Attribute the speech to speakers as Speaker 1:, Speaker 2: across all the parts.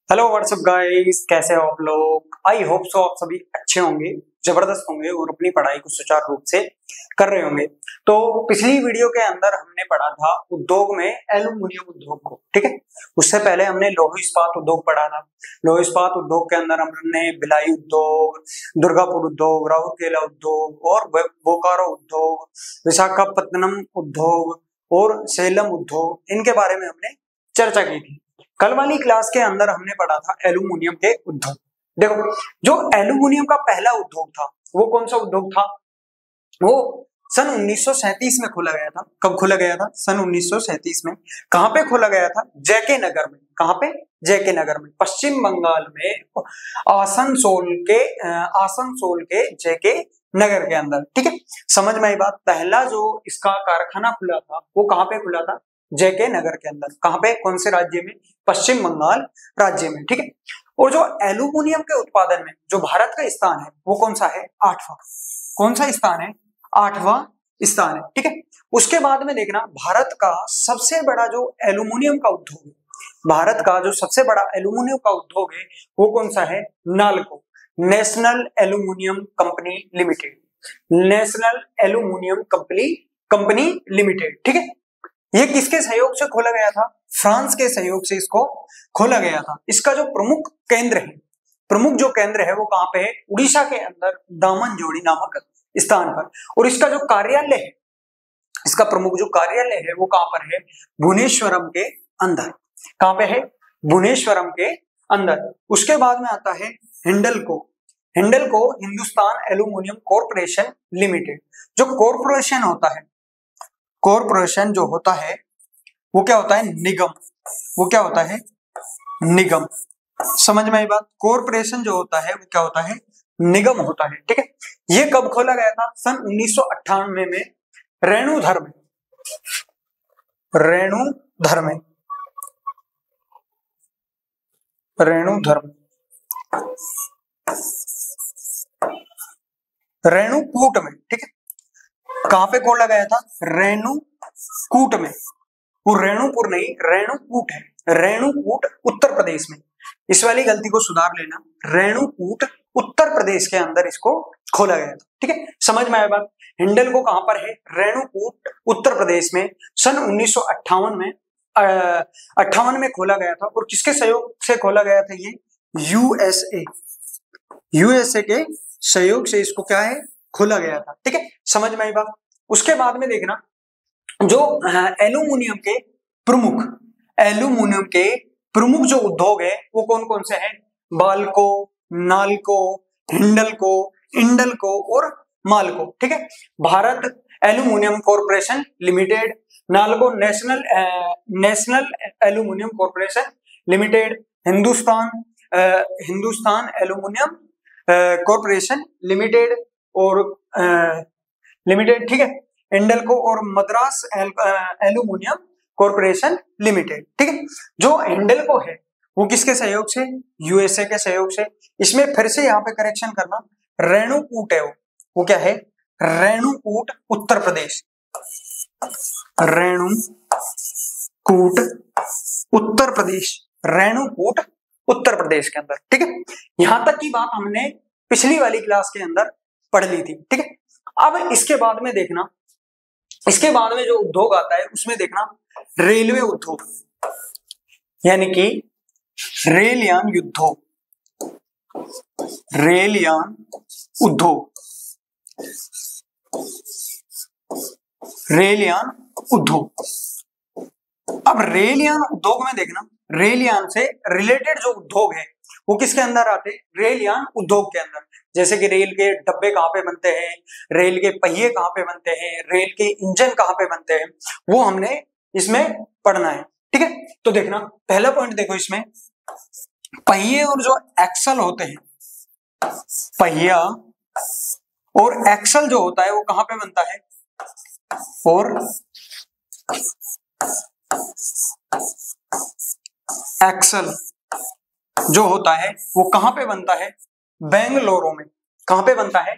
Speaker 1: Hello what's up guys, कैसे हो आप लोग। आई होप सो आप सभी अच्छे होंगे, जबरदस्त होंगे और अपनी पढ़ाई को सुचारू रूप से कर रहे होंगे। तो पिछली वीडियो के अंदर हमने पढ़ा था उद्योग में एल्यूमिनियम उद्योग को, ठीक है। उससे पहले हमने लौह इस्पात उद्योग पढ़ा था। लौह इस्पात उद्योग के अंदर हमने भिलाई उद्योग, दुर्गापुर उद्योग, राउरकेला उद्योग और बोकारो उद्योग, विशाखापत्तनम उद्योग और सेलम उद्योग, इनके बारे में हमने चर्चा की थी। कल वाली क्लास के अंदर हमने पढ़ा था एल्यूमिनियम के उद्योग। देखो, जो एल्यूमिनियम का पहला उद्योग था वो कौन सा उद्योग था? वो सन 1937 में खोला गया था। कब खोला गया था? सन 1937 में। कहां पे खोला गया था? जेके नगर में। कहां पे? जेके नगर में, पश्चिम बंगाल में आसनसोल के जेके नगर के अंदर, ठीक है। समझ में आई बात। पहला जो इसका कारखाना खुला था वो कहां पे खुला था? जेके नगर के अंदर। कहां पे? कौन से राज्य में? पश्चिम बंगाल राज्य में, ठीक है। और जो एल्यूमिनियम के उत्पादन में जो भारत का स्थान है वो कौन सा है? 8वां। कौन सा स्थान है? 8वां स्थान है, ठीक है। उसके बाद में देखना, भारत का सबसे बड़ा जो एल्यूमिनियम का उद्योग है, भारत का जो सबसे बड़ा एल्यूमिनियम का उद्योग है वो कौन सा है? NALCO, national aluminium company limited. National aluminium company limited, ठीक है। ये किसके सहयोग से खोला गया था? फ्रांस के सहयोग से इसको खोला गया था। इसका जो प्रमुख केंद्र है, प्रमुख जो केंद्र है वो कहां पे है? उड़ीसा के अंदर दामनजोड़ी नामक स्थान पर। और इसका जो कार्यालय है, इसका प्रमुख जो कार्यालय है वो कहां पर है? भुवनेश्वरम के अंदर। कहां पे है? भुवनेश्वरम के अंदर। उसके बाद में आता है Hindalco. Hindalco Hindustan aluminium corporation limited. जो कॉर्पोरेशन होता है, कॉर्पोरेशन जो होता है वो क्या होता है? निगम। वो क्या होता है? निगम। समझ में आई बात। कॉर्पोरेशन जो होता है वो क्या होता है? निगम होता है, ठीक है। ये कब खोला गया था? सन 1998 में रेणुधर में। रेणुधर में, रेणुधर में, रेणुकूट में, ठीक है। कहां पे खोला गया था? रेणुकूट में। वो रेणुपुर नहीं, रेणुकूट है। रेणुकूट उत्तर प्रदेश में। इस वाली गलती को सुधार लेना। रेणुकूट उत्तर प्रदेश के अंदर इसको खोला गया था, ठीक है। समझ में आया बात। हिंडल्को कहां पर है? रेणुकूट उत्तर प्रदेश में। सन 1958 में 58 में खोला गया था। और किसके सहयोग से खोला गया था ये? यूएसए। यूएसए के सहयोग से इसको क्या है? खोला गया था, ठीक है। समझ में आई बात। उसके बाद में देखना, जो एल्यूमिनियम के प्रमुख, एल्यूमिनियम के प्रमुख जो उद्योग है वो कौन कौन से हैं? बाल्को, नाल्को, हिंडल्को, इंडल्को और माल्को, ठीक है। Bharat aluminium corporation limited, NALCO national aluminium corporation limited, Hindustan aluminium corporation limited और लिमिटेड, ठीक है। इंडल्को और मद्रास एल्यूमिनियम कॉर्पोरेशन लिमिटेड, ठीक है। जो इंडल्को है वो किसके सहयोग से? यूएसए के सहयोग से। इसमें फिर से यहाँ पे करेक्शन करना, रेणुकूट है वो क्या है? रेणुकूट उत्तर प्रदेश। रेणुकूट उत्तर प्रदेश, रेणुकूट उत्तर प्रदेश के अंदर, ठीक है। यहां तक की बात हमने पिछली वाली क्लास के अंदर पढ़ ली थी, ठीक है। अब इसके बाद में देखना, इसके बाद में जो उद्योग आता है उसमें देखना रेलवे उद्योग, यानी कि रेलयान उद्योग। रेलयान उद्योग, रेलयान उद्योग। अब रेलयान उद्योग में देखना, रेलयान से रिलेटेड जो उद्योग है वो किसके अंदर आते हैं? रेलयान उद्योग के अंदर। जैसे कि रेल के डब्बे कहां पे बनते हैं, रेल के पहिए कहां पे बनते हैं, रेल के इंजन कहां पे बनते हैं, वो हमने इसमें पढ़ना है, ठीक है। तो देखना, पहला पॉइंट देखो, इसमें पहिए और जो एक्सल होते हैं, पहिया और एक्सल जो होता है वो कहां पे बनता है? और एक्सल जो होता है वो कहां पे बनता है? बेंगलोर में। कहां पे बनता है?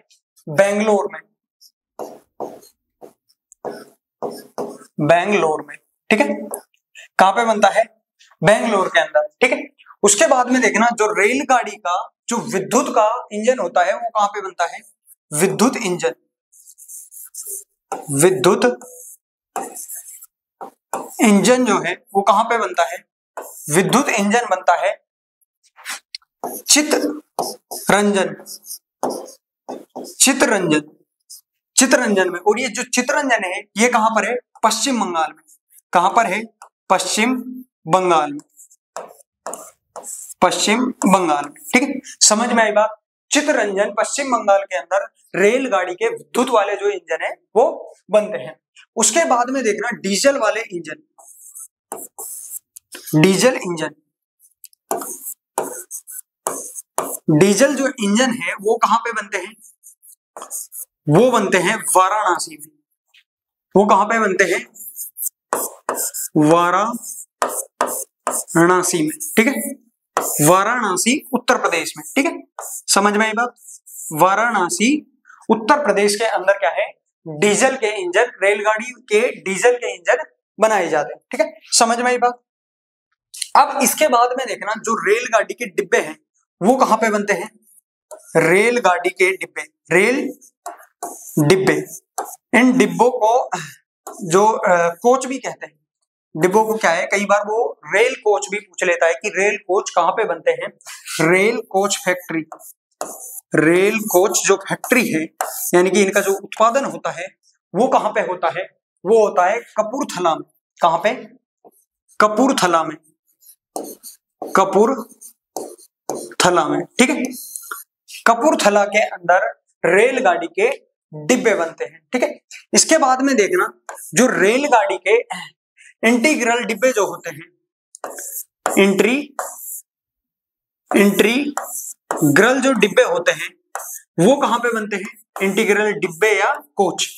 Speaker 1: बेंगलोर में। बेंगलोर में, ठीक है। कहां पे बनता है? बेंगलोर के अंदर, ठीक है। उसके बाद में देखना जो रेलगाड़ी का जो विद्युत का इंजन होता है वो कहां पे बनता है, विद्युत इंजन, विद्युत इंजन जो है वो कहां पे बनता है, विद्युत इंजन बनता है चित्तरंजन, चित्तरंजन, चित्तरंजन में। और ये जो चित्तरंजन है ये कहां पर है, पश्चिम बंगाल में। कहां पर है, पश्चिम बंगाल में, पश्चिम बंगाल में। ठीक है, समझ में आई बात। चित्तरंजन पश्चिम बंगाल के अंदर रेलगाड़ी के विद्युत वाले जो इंजन है वो बनते हैं। उसके बाद में देखना डीजल वाले इंजन, डीजल इंजन, डीजल जो इंजन है वो कहां पे बनते हैं, वो बनते हैं वाराणसी में। वो कहां पे बनते हैं, वाराणसी में। ठीक है, वाराणसी उत्तर प्रदेश में। ठीक है, समझ में आई बात। वाराणसी उत्तर प्रदेश के अंदर क्या है, डीजल के इंजन, रेलगाड़ी के डीजल के इंजन बनाए जाते हैं। ठीक है, समझ में आई बात। अब इसके बाद में देखना जो रेलगाड़ी के डिब्बे हैं वो कहां पे बनते हैं, रेलगाड़ी के डिब्बे, रेल डिब्बे। इन डिब्बों को जो कोच भी कहते हैं। डिब्बों को क्या है, कई बार वो रेल कोच भी पूछ लेता है कि रेल कोच कहां पे बनते हैं, rail coach factory, rail coach जो फैक्ट्री है यानी कि इनका जो उत्पादन होता है वो कहां पे होता है, वो होता है कपूरथला में। कहां पे, कपूरथला में, कपूरथला में। ठीक है, कपूरथला के अंदर रेलगाड़ी के डिब्बे बनते हैं। ठीक है, इसके बाद में देखना जो रेलगाड़ी के इंटीग्रल डिब्बे जो होते हैं, इंटीग्रल जो डिब्बे होते हैं वो कहां पे बनते हैं, इंटीग्रल डिब्बे या कोच।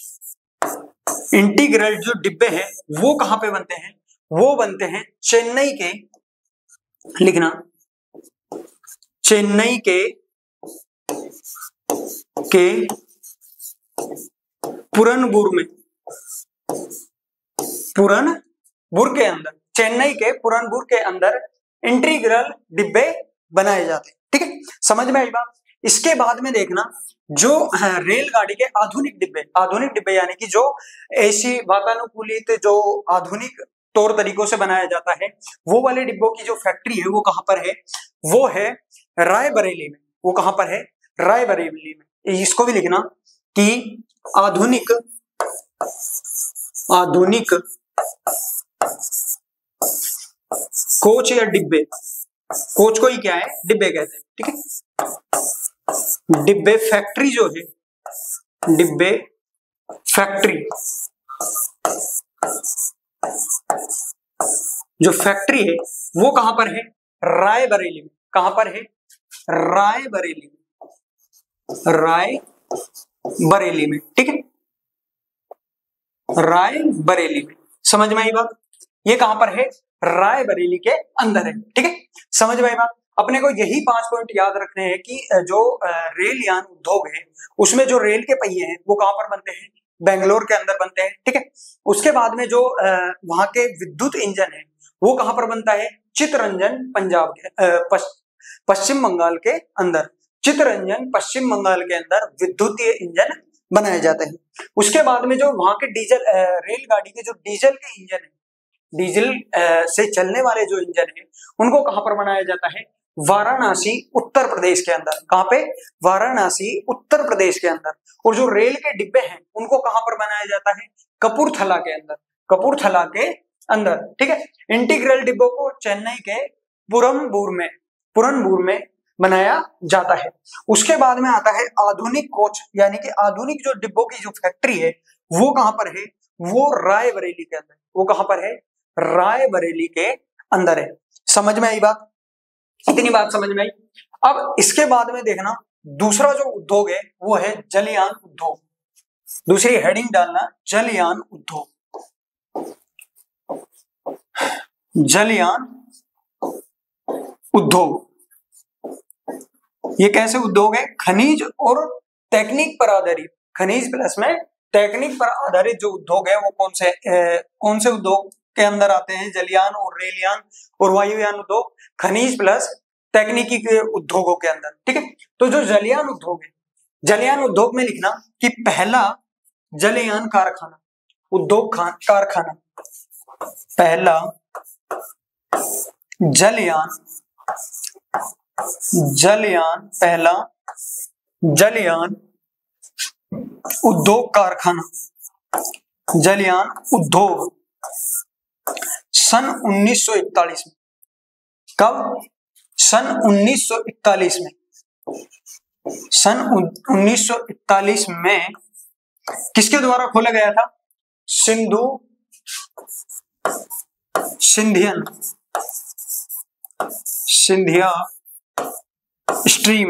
Speaker 1: इंटीग्रल जो डिब्बे हैं वो कहां पे बनते हैं, वो बनते हैं चेन्नई के, लिखना चेन्नई के पुरनबुर में, पुरनबुर के अंदर, चेन्नई के पुरनबुर के अंदर इंटीग्रल डिब्बे बनाए जाते हैं। ठीक है, समझ में आई बात। इसके बाद में देखना जो रेलगाड़ी के आधुनिक डिब्बे, आधुनिक डिब्बे यानी कि जो ऐसी वातानुकूलित जो आधुनिक तौर तरीकों से बनाया जाता है वो वाले डिब्बों की जो फैक्ट्री है वो कहां पर है, वो है रायबरेली में। वो कहां पर है, रायबरेली में। इसको भी लिखना कि आधुनिक कोच या डिब्बे, कोच को ही क्या है, डिब्बे कहते हैं। ठीक है, डिब्बे फैक्ट्री जो है, डिब्बे फैक्ट्री, जो फैक्ट्री है वो कहां पर है, रायबरेली में। कहां पर है, रायबरेली में, रायबरेली में। ठीक है, रायबरेली में। समझ में आई बात। ये कहां पर है, रायबरेली के अंदर है। ठीक है, समझ में आई बात। अपने को यही 5 पॉइंट याद रखने हैं कि जो रेल यान उद्योग है उसमें जो रेल के पहिए हैं वो कहां पर बनते हैं, बेंगलोर के अंदर बनते हैं। ठीक है, उसके बाद में जो वहां के विद्युत इंजन है वो कहां पर बनता है, चित्तरंजन पंजाब के पश्चिम बंगाल के अंदर, चित्तरंजन पश्चिम बंगाल के अंदर विद्युतीय इंजन बनाए जाते हैं। उसके बाद में जो वहां के डीजल रेलगाड़ी के जो डीजल के इंजन है, डीजल से चलने वाले जो इंजन है उनको कहां पर बनाया जाता है, वाराणसी उत्तर प्रदेश के अंदर। कहां पे, वाराणसी उत्तर प्रदेश के अंदर। और जो रेल के डिब्बे हैं उनको कहां पर बनाया जाता है, कपूरथला के अंदर, कपूरथला के अंदर। ठीक है, इंटीग्रल डिब्बों को चेन्नई के पुरनबुर में बनाया जाता है। उसके बाद में आता है आधुनिक कोच यानी कि आधुनिक जो डिब्बों की जो फैक्ट्री है वो कहां पर है, वो रायबरेली के अंदर। वो कहां पर है, रायबरेली के अंदर है। समझ में आई बात, इतनी बात समझ में आई। अब इसके बाद में देखना दूसरा जो उद्योग है वो है जलयान उद्योग। दूसरी हेडिंग डालना जलयान उद्योग, जलयान उद्योग। ये कैसे उद्योग है, खनिज और तकनीक पर आधारित, खनिज प्लस में टेक्निक पर आधारित जो उद्योग है वो कौन से उद्योग, के अंदर आते हैं जलयान और रेलयान और वायुयान उद्योग, खनिज प्लस तकनीकी के उद्योगों के अंदर। ठीक है, तो जो जलयान उद्योग है, जलयान उद्योग में लिखना कि पहला जलयान कारखाना, उद्योग कारखाना, पहला पहला जलयान उद्योग कारखाना, जलयान उद्योग सन 1941 में। कब? सन 1941 में। सन 1941 में किसके द्वारा खोला गया था? सिंधिया स्टीम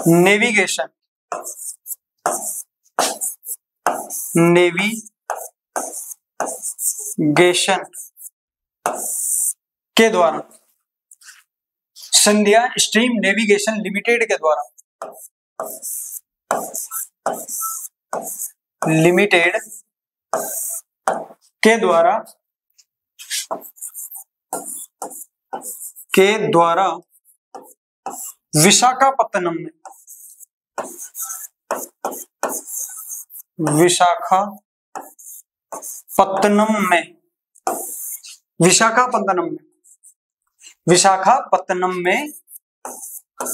Speaker 1: नेविगेशन के द्वारा, सिंधिया स्टीम नेविगेशन लिमिटेड के द्वारा, विशाखापत्तनम में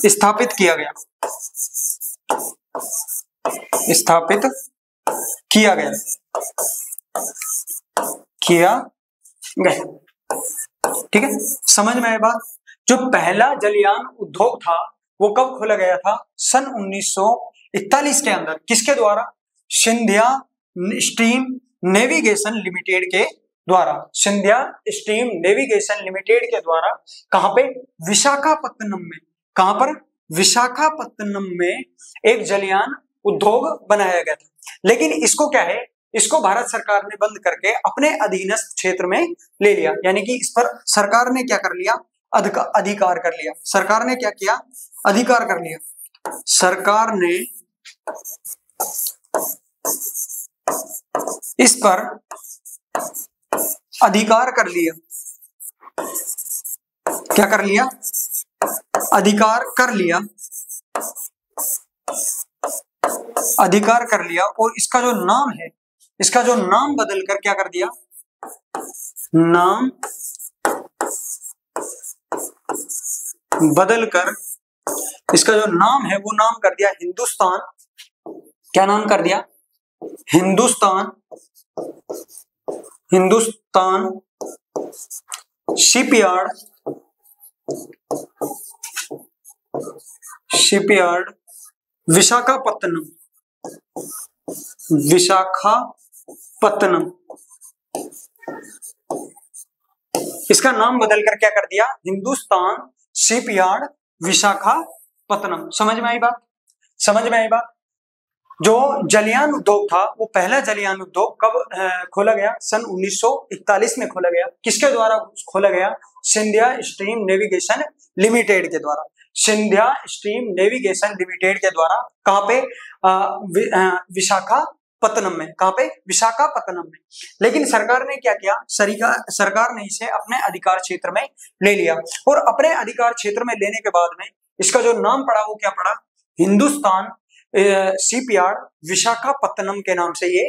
Speaker 1: स्थापित किया गया, ठीक है, समझ में आए बात? जो पहला जलयान उद्योग था वो कब खोला गया था? सन 1941 के अंदर। किसके द्वारा? सिंधिया स्टीम नेविगेशन लिमिटेड के द्वारा, सिंधिया स्टीम नेविगेशन लिमिटेड के द्वारा। कहां पे? विशाखापत्तनम में। कहां पर? विशाखापत्तनम में एक जलयान उद्योग बनाया गया था। लेकिन इसको क्या है, इसको भारत सरकार ने बंद करके अपने अधीनस्थ क्षेत्र में ले लिया, यानी कि इस पर सरकार ने क्या कर लिया? अधिकार कर लिया। सरकार ने क्या किया? अधिकार कर लिया। सरकार ने इस पर अधिकार कर लिया। क्या कर लिया? अधिकार कर लिया। अधिकार कर लिया और इसका जो नाम है, इसका जो नाम बदल कर क्या कर दिया? नाम बदल कर इसका जो नाम है वो नाम कर दिया हिंदुस्तान। क्या नाम कर दिया? हिंदुस्तान शिपयार्ड विशाखापत्तनम। इसका नाम बदलकर क्या कर दिया? हिंदुस्तान शिपयार्ड विशाखापत्तनम। समझ में आई बात? समझ में आई बात? जो जलयान उद्योग था वो पहला जलयान उद्योग कब खोला गया? सन 1941 में खोला गया। किसके द्वारा खोला गया? सिंधिया स्टीम नेविगेशन लिमिटेड के द्वारा। सिंधिया स्टीम नेविगेशन लिमिटेड के द्वारा। कहां पे? विशाखापत्तनम में। कहां पे? विशाखापत्तनम में। लेकिन सरकार ने क्या किया? सरकार ने इसे अपने अधिकार क्षेत्र में ले लिया और अपने अधिकार क्षेत्र में लेने के बाद में इसका जो नाम पड़ा वो क्या पड़ा? हिंदुस्तान शिपयार्ड विशाखापत्तनम के नाम से ये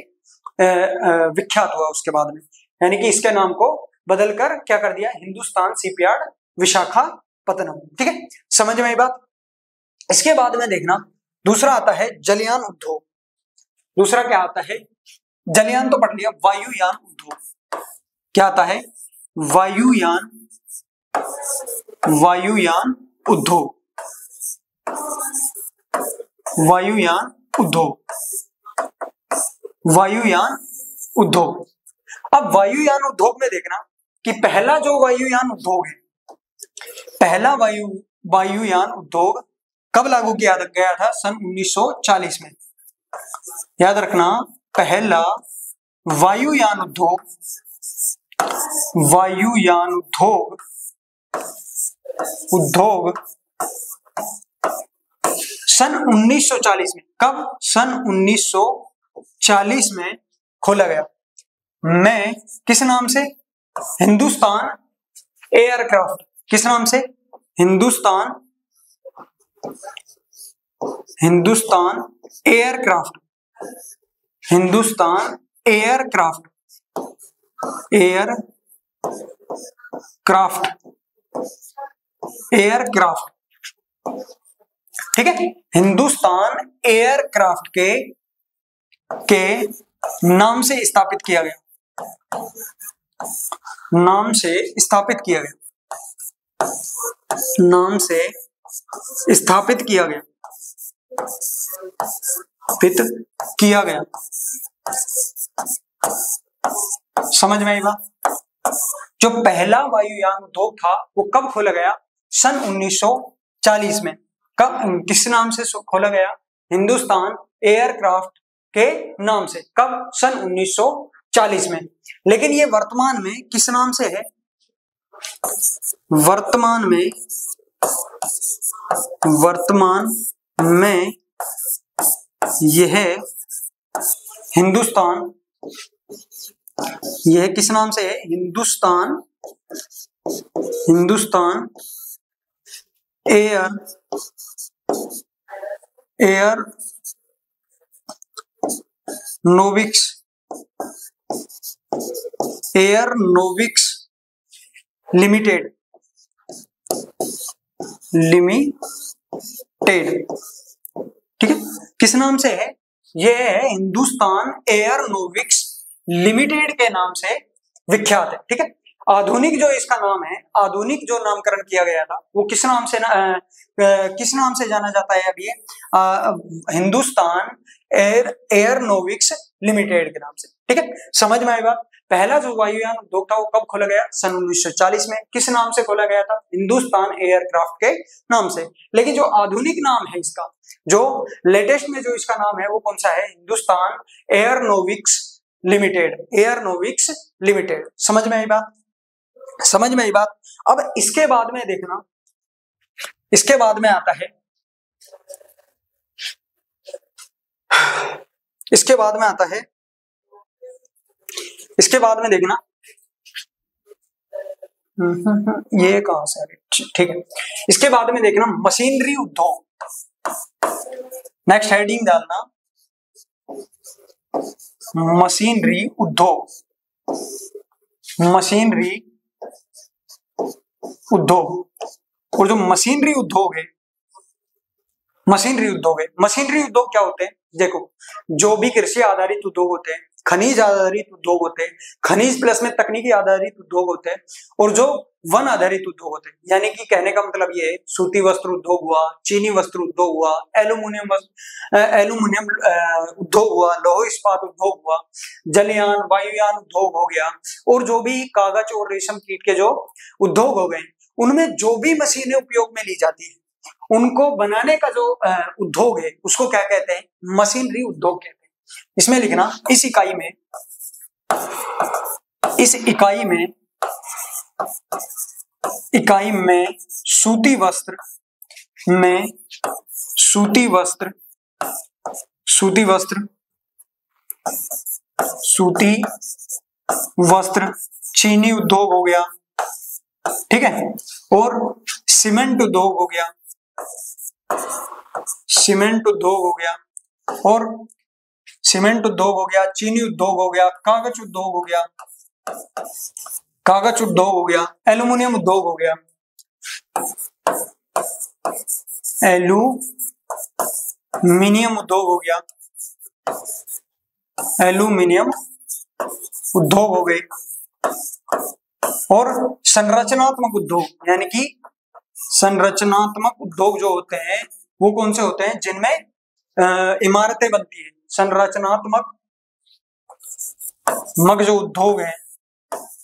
Speaker 1: विख्यात हुआ उसके बाद में, यानी कि इसके नाम को बदलकर क्या कर दिया? हिंदुस्तान शिपयार्ड विशाखापत्तनम। ठीक है, समझ में आई बात? इसके बाद में देखना दूसरा आता है जलयान उद्योग। दूसरा क्या आता है? जलयान तो पढ़ लिया, वायुयान उद्योग। क्या आता है? वायुयान उद्योग। वायुयान उद्योग। अब वायुयान उद्योग में देखना कि पहला जो वायुयान उद्योग है, पहला वायुयान उद्योग कब लागू किया गया था? सन 1940 में। याद रखना, पहला वायुयान उद्योग सन 1940 में। कब? सन 1940 में खोला गया। मैं किस नाम से? हिंदुस्तान एयरक्राफ्ट। किस नाम से? हिंदुस्तान एयरक्राफ्ट। हिंदुस्तान एयरक्राफ्ट ठीक है। हिंदुस्तान एयरक्राफ्ट के नाम से स्थापित किया गया। नाम से स्थापित किया गया। समझ में आई बात? जो पहला वायुयान उद्योग था वो कब खोला गया? सन 1940 में। कब, किस नाम से खोला गया? हिंदुस्तान एयरक्राफ्ट के नाम से। कब? सन 1940 में। लेकिन ये वर्तमान में किस नाम से है? वर्तमान में यह हिंदुस्तान, यह किस नाम से है? Hindustan aeronautics limited. ठीक है। किस नाम से है? यह है हिंदुस्तान एयरोनॉटिक्स लिमिटेड के नाम से विख्यात है। ठीक है। आधुनिक जो इसका नाम है, आधुनिक जो नामकरण किया गया था वो किस नाम से जाना जाता है? अभी हिंदुस्तान एयरोनॉटिक्स लिमिटेड के नाम से। ठीक है। समझ में आई बात? पहला जो वायुयान उद्योग था वो कब खोला गया? सन 1940 में। किस नाम से खोला गया था? हिंदुस्तान एयरक्राफ्ट के नाम से। लेकिन जो आधुनिक नाम है इसका, जो लेटेस्ट में जो इसका नाम है वो कौन सा है? Hindustan aeronautics limited. समझ में आई बात? समझ में आई बात? अब इसके बाद में देखना, इसके बाद में आता है, इसके बाद में देखना, ये कहां से? ठीक है। इसके बाद में देखना मशीनरी उद्योग। नेक्स्ट हेडिंग डालना मशीनरी उद्योग। और जो मशीनरी उद्योग है, मशीनरी उद्योग क्या होते हैं? देखो, जो भी कृषि आधारित उद्योग होते हैं, खनिज आधारित उद्योग होते हैं, खनिज प्लस में तकनीकी आधारित उद्योग होते हैं, और जो वन आधारित उद्योग होते हैं, यानी कि कहने का मतलब ये है, सूती वस्त्र उद्योग हुआ, चीनी वस्त्र उद्योग हुआ, एल्यूमिनियम उद्योग हुआ, लौह इस्पात उद्योग हुआ, जलयान वायुयान उद्योग हो गया, और जो भी कागज और रेशम कीट के जो उद्योग हो गए, उनमें जो भी मशीनें उपयोग में ली जाती है उनको बनाने का जो उद्योग है उसको क्या कहते हैं? मशीनरी उद्योग कहते हैं। इसमें लिखना, इस इकाई में सूती वस्त्र चीनी उद्योग हो गया, ठीक है, और सीमेंट उद्योग हो गया, चीनी उद्योग हो गया, कागज उद्योग हो गया, एल्यूमिनियम उद्योग हो गया, एल्यूमिनियम उद्योग हो गए, और संरचनात्मक उद्योग, यानी कि संरचनात्मक उद्योग जो होते हैं वो कौन से होते हैं? जिनमें इमारतें बनती है। संरचनात्मक जो उद्योग है,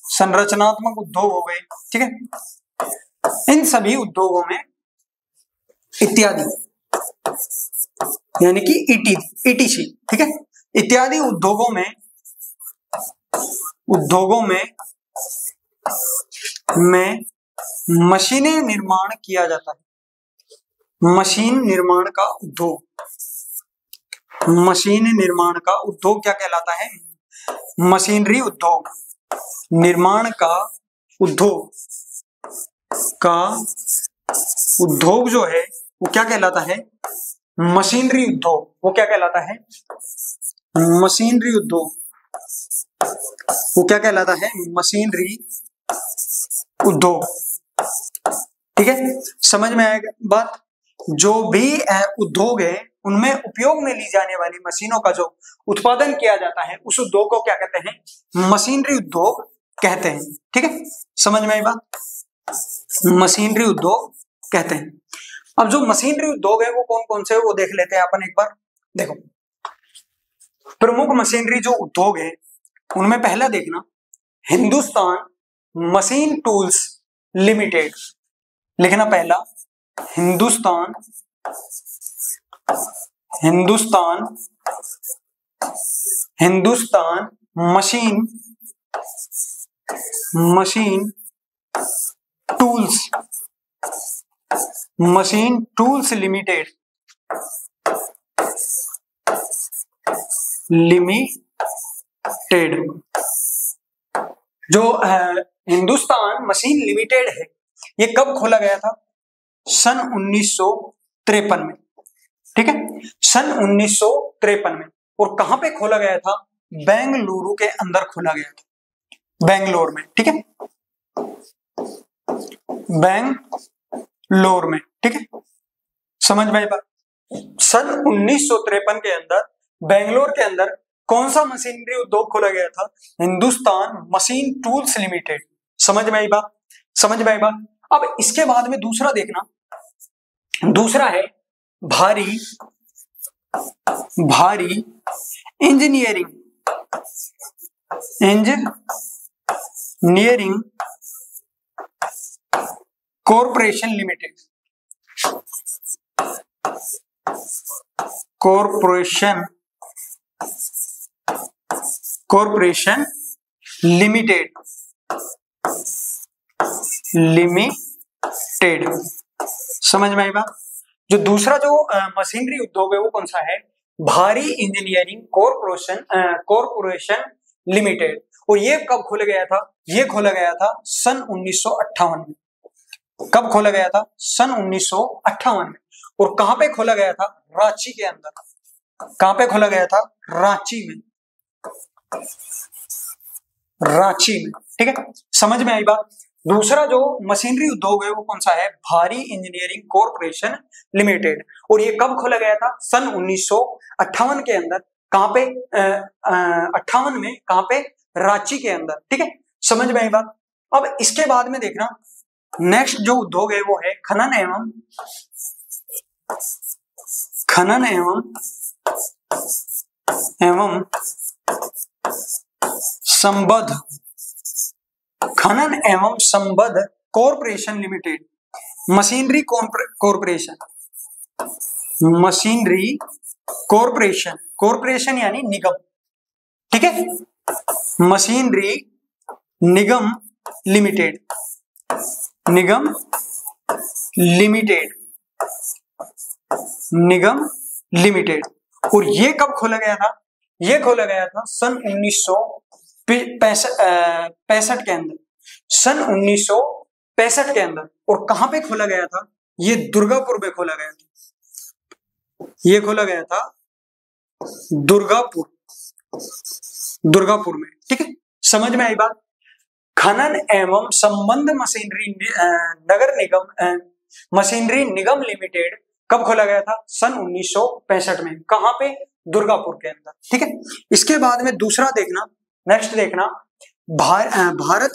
Speaker 1: संरचनात्मक उद्योग हो गए, ठीक है। इन सभी उद्योगों में इत्यादि, यानी कि ईटीसी, ठीक है, इत्यादि उद्योगों में मशीनें निर्माण किया जाता है। मशीन निर्माण का उद्योग, मशीन निर्माण का उद्योग क्या कहलाता है? मशीनरी उद्योग। निर्माण का उद्योग जो है वो क्या कहलाता है? मशीनरी उद्योग। वो क्या कहलाता है? मशीनरी उद्योग। वो क्या कहलाता है? मशीनरी उद्योग। ठीक है, समझ में आएगा बात? जो भी उद्योग है उनमें उपयोग में ली जाने वाली मशीनों का जो उत्पादन किया जाता है उस उद्योग को क्या कहते हैं? मशीनरी उद्योग कहते हैं। ठीक है, समझ में आई बात? मशीनरी उद्योग कहते हैं। अब जो मशीनरी उद्योग है वो कौन कौन से है वो देख लेते हैं अपन एक बार। देखो, प्रमुख मशीनरी जो उद्योग है उनमें पहला देखना हिंदुस्तान मशीन टूल्स लिमिटेड। लिखना पहला हिंदुस्तान मशीन टूल्स लिमिटेड। जो हिंदुस्तान मशीन लिमिटेड है ये कब खोला गया था? सन 1953 में। ठीक है, सन 1953 में। और कहां पे खोला गया था? बेंगलुरु के अंदर खोला गया था, बेंगलोर में। ठीक है, बेंगलोर में। ठीक है, समझ में आई बात? सन 1953 के अंदर बेंगलोर के अंदर कौन सा मशीनरी उद्योग खोला गया था? Hindustan machine tools limited. समझ में आई बात? समझ में आई बात? अब इसके बाद में दूसरा देखना, दूसरा है भारी engineering corporation limited. Corporation limited. समझ में आई बात? जो दूसरा जो मशीनरी उद्योग है वो कौन सा है? भारी इंजीनियरिंग कॉरपोरेशन लिमिटेड। और ये कब खोला गया था? ये खोला गया था सन 1958 में। कब खोला गया था? सन 1958 में। और कहां पे खोला गया था? रांची के अंदर। कहां पे खोला गया था? रांची में। ठीक है, समझ में आई बात? दूसरा जो मशीनरी उद्योग है वो कौन सा है? भारी इंजीनियरिंग कॉरपोरेशन लिमिटेड। और ये कब खोला गया था? सन 1958 के अंदर। कहां पे? 58 में। कहां पे? रांची के अंदर। ठीक है, समझ में आई बात? अब इसके बाद में देखना नेक्स्ट जो उद्योग है वो है खनन एवं संबद्ध कॉरपोरेशन लिमिटेड। मशीनरी कॉरपोरेशन यानी निगम। ठीक है, मशीनरी निगम लिमिटेड। और ये कब खोला गया था? ये खोला गया था सन 1965 के अंदर। सन 1965 के अंदर। और कहां पे खोला गया था? ये दुर्गापुर में खोला गया था। ये खोला गया था दुर्गापुर में। ठीक है, समझ में आई बात? खनन एवं संबंध मशीनरी निगम लिमिटेड कब खोला गया था? सन 1965 में। कहां पे? दुर्गापुर के अंदर। ठीक है, इसके बाद में दूसरा देखना, नेक्स्ट देखना भारत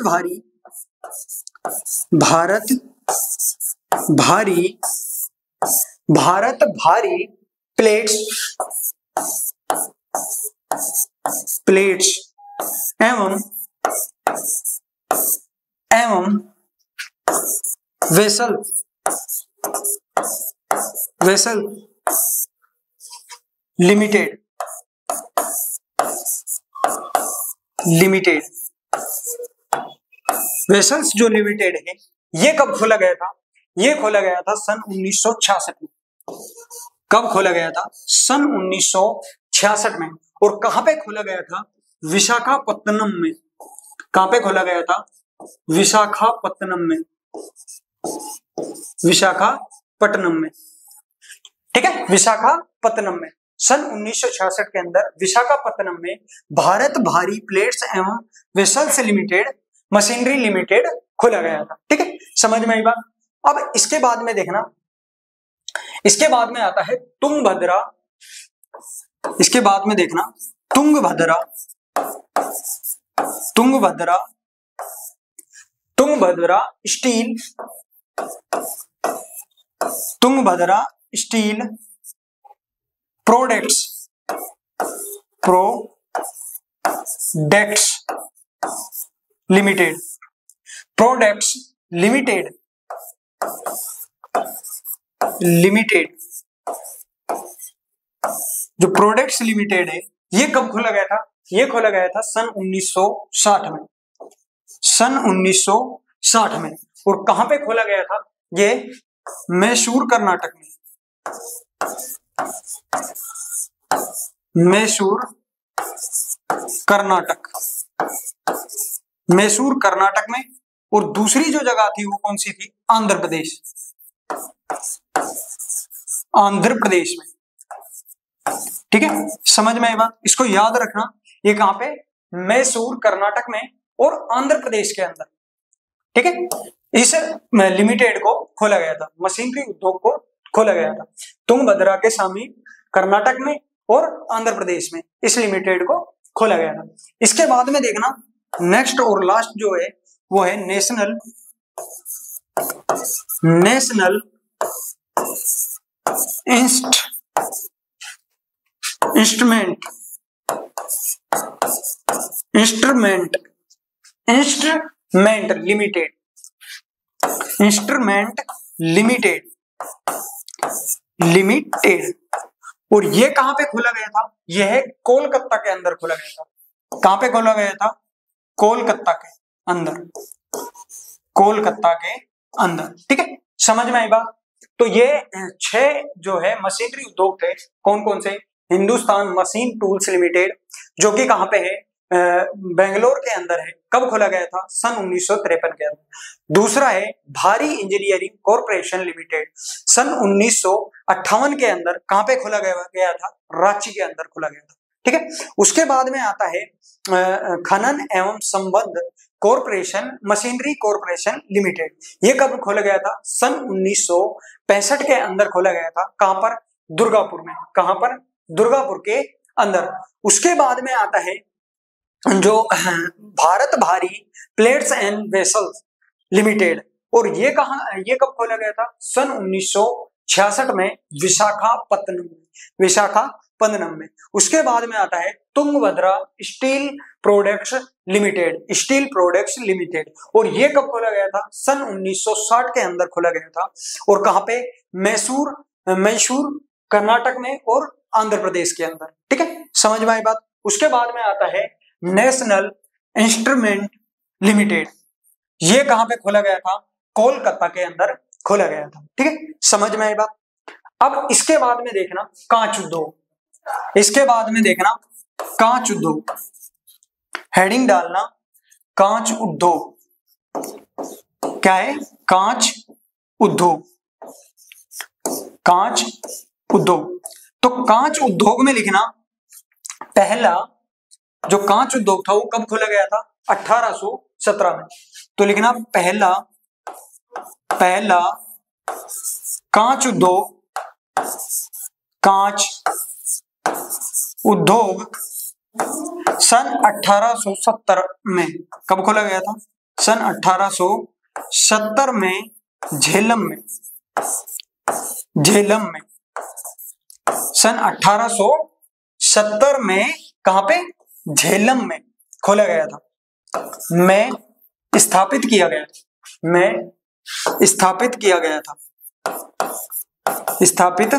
Speaker 1: भारी प्लेट्स एवं वेसल लिमिटेड। वेसल्स जो लिमिटेड है ये कब खोला गया था? ये खोला गया था सन 1966 में। कब खोला गया था? सन 1966 में। और कहां पे खोला गया था? विशाखापत्तनम में। कहां पे खोला गया था? विशाखापत्तनम में। विशाखापट्टनम में, ठीक है, विशाखापत्तनम में। सन 1966 के अंदर विशाखापत्तनम में भारत भारी प्लेट्स एवं वेसल्स लिमिटेड मशीनरी लिमिटेड खोला गया था। ठीक है, समझ में आई बात। अब इसके बाद में देखना, इसके बाद में आता है तुंगभद्रा। इसके बाद में देखना Tungabhadra, Tungabhadra, Tungabhadra steel, Tungabhadra steel products, products limited, products limited, limited, जो प्रोडक्ट्स लिमिटेड है ये कब खोला गया था? ये खोला गया था सन 1960 में, सन 1960 में। और कहां पे खोला गया था? ये मैसूर कर्नाटक में, मैसूर कर्नाटक, मैसूर कर्नाटक में। और दूसरी जो जगह थी वो कौन सी थी? आंध्र प्रदेश, आंध्र प्रदेश में। ठीक है, समझ में आई बात। इसको याद रखना, ये कहां पे? मैसूर कर्नाटक में और आंध्र प्रदेश के अंदर। ठीक है, इस लिमिटेड को खोला गया था, मशीनरी उद्योग को खोला गया था तुंगभद्रा के समीप कर्नाटक में और आंध्र प्रदेश में, इस लिमिटेड को खोला गया था। इसके बाद में देखना नेक्स्ट और लास्ट जो है वो है national, national instrument, instrument, instrument limited, instrument limited, limited. और ये कहां पे खोला गया था? यह है कोलकाता के अंदर खोला गया था। कहां पे खोला गया था? कोलकाता के अंदर, कोलकाता के अंदर। ठीक है, समझ में आई बात। तो ये 6 जो है मशीनरी उद्योग थे, कौन कौन से? हिंदुस्तान मशीन टूल्स लिमिटेड, जो कि कहां पे है? बेंगलोर के अंदर है। कब खोला गया था? सन 1953 के अंदर। दूसरा है भारी इंजीनियरिंग कॉर्पोरेशन लिमिटेड, सन 1958 के अंदर। कहां पे खोला गया था? रांची के अंदर खोला गया था। ठीक है, उसके बाद में आता है खनन एवं संबंध कॉर्पोरेशन, मशीनरी कॉर्पोरेशन लिमिटेड। ये कब खोला गया था? सन 1965 के अंदर खोला गया था। कहां पर? दुर्गापुर में। कहां पर? दुर्गापुर के अंदर। उसके बाद में आता है जो भारत भारी प्लेट्स एंड वेसल्स लिमिटेड। और ये कहां, ये कब खोला गया था? सन 1966 में विशाखापत्तनम, विशाखापत्तनम में। उसके बाद में आता है Tungabhadra steel products limited, steel products limited. और ये कब खोला गया था? सन 1960 के अंदर खोला गया था। और कहां पे? मैसूर, मैसूर कर्नाटक में और आंध्र प्रदेश के अंदर। ठीक है, समझ में आई बात। उसके बाद में आता है नेशनल इंस्ट्रूमेंट लिमिटेड। ये कहां पे खोला गया था? कोलकाता के अंदर खोला गया था। ठीक है, समझ में आई बात। अब इसके बाद में देखना कांच उद्योग, इसके बाद में देखना कांच उद्योग, हेडिंग डालना कांच उद्योग। क्या है? कांच उद्योग, कांच उद्योग। तो कांच उद्योग में लिखना, पहला जो कांच उद्योग था वो कब खोला गया था? 1817 में। तो लिखना पहला, पहला कांच उद्योग, कांच उद्योग सन 1870 में। कब खोला गया था? सन 1870 में झेलम में, झेलम में। सन 1870 में कहां पे? झेलम में खोला गया था। में स्थापित किया गया था, में स्थापित किया गया था, स्थापित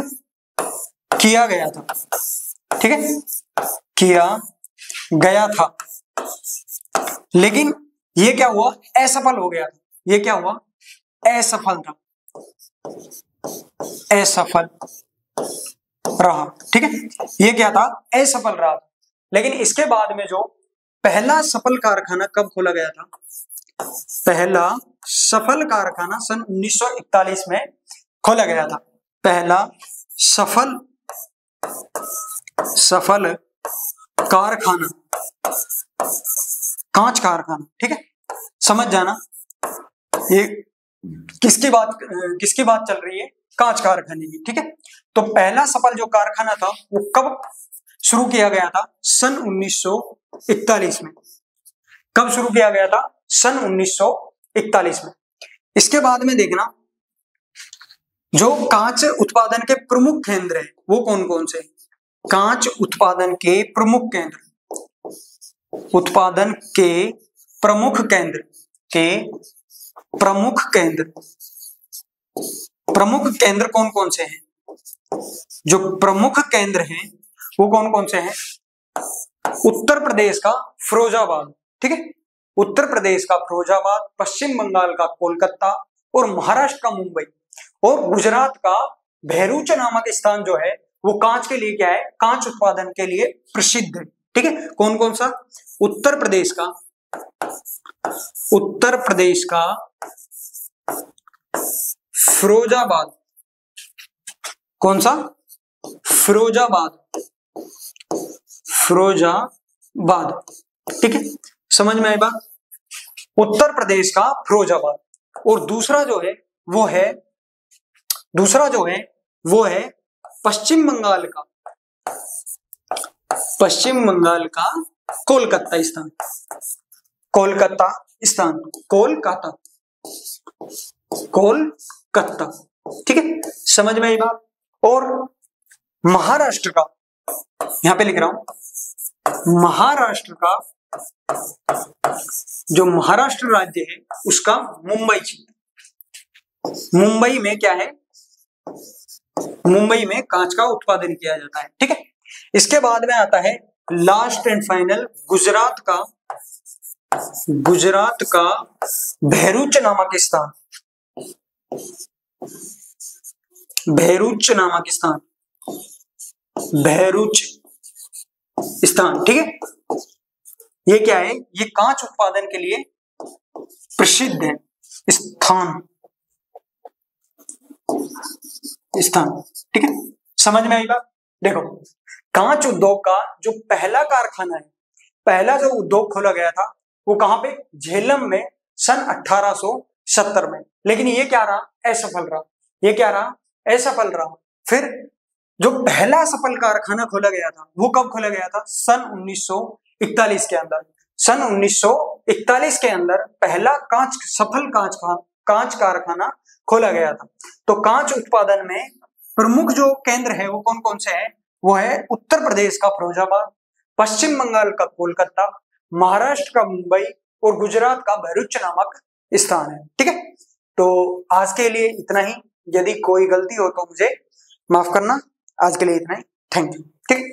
Speaker 1: किया गया था। ठीक है, किया गया था। लेकिन ये क्या हुआ? असफल हो गया था। ये क्या हुआ? असफल था, असफल। रहा। ठीक है, ये क्या था, असफल रहा। लेकिन इसके बाद में जो पहला सफल कारखाना कब खोला गया था, पहला सफल कारखाना सन 1941 में खोला गया था। पहला सफल कारखाना, कांच कारखाना। ठीक है, समझ जाना ये किसकी बात चल रही है, कांच कारखाने की। ठीक है, तो पहला सफल जो कारखाना था वो कब शुरू किया गया था, सन 1941 में। कब शुरू किया गया था, सन 1941 में। इसके बाद में देखना जो कांच उत्पादन के प्रमुख केंद्र है वो कौन कौन से, कांच उत्पादन के प्रमुख केंद्र, उत्पादन के प्रमुख केंद्र कौन कौन से हैं, जो प्रमुख केंद्र हैं वो कौन कौन से हैं, उत्तर प्रदेश का फिरोजाबाद। ठीक है, उत्तर प्रदेश का फिरोजाबाद, पश्चिम बंगाल का कोलकाता और महाराष्ट्र का मुंबई और गुजरात का भैरूच नामक स्थान जो है वो कांच के लिए क्या है, कांच उत्पादन के लिए प्रसिद्ध है। ठीक है, कौन कौन सा, उत्तर प्रदेश का फिरोजाबाद, कौन सा, फिरोजाबाद। ठीक है, समझ में आई बात, उत्तर प्रदेश का फिरोजाबाद। और दूसरा जो है वो है पश्चिम बंगाल का कोलकाता कोलकाता। ठीक है, समझ में आई बात। और महाराष्ट्र का, यहां पे लिख रहा हूं, महाराष्ट्र का जो महाराष्ट्र राज्य है उसका मुंबई क्षेत्र, मुंबई में क्या है, मुंबई में कांच का उत्पादन किया जाता है। ठीक है, इसके बाद में आता है लास्ट एंड फाइनल गुजरात का भैरूच नामक स्थान, भैरूच स्थान। ठीक है, ये क्या है, ये कांच उत्पादन के लिए प्रसिद्ध है स्थान। ठीक है, समझ में आई बात। देखो, कांच उद्योग का जो पहला कारखाना है, पहला जो उद्योग खोला गया था वो कहां पे, झेलम में सन 1870 में। लेकिन ये क्या रहा, असफल रहा। फिर जो पहला सफल कारखाना खोला गया था वो कब खोला गया था, सन 1941 के अंदर। सन 1941 के अंदर पहला सफल कांच कारखाना खोला गया था। तो कांच उत्पादन में प्रमुख जो केंद्र है वो कौन कौन से हैं, वो है उत्तर प्रदेश का फिरोजाबाद, पश्चिम बंगाल का कोलकाता, महाराष्ट्र का मुंबई और गुजरात का भरूच नामक स्थान है। ठीक है, तो आज के लिए इतना ही। यदि कोई गलती हो तो मुझे माफ करना। आज के लिए इतना ही, थैंक यू। ठीक है।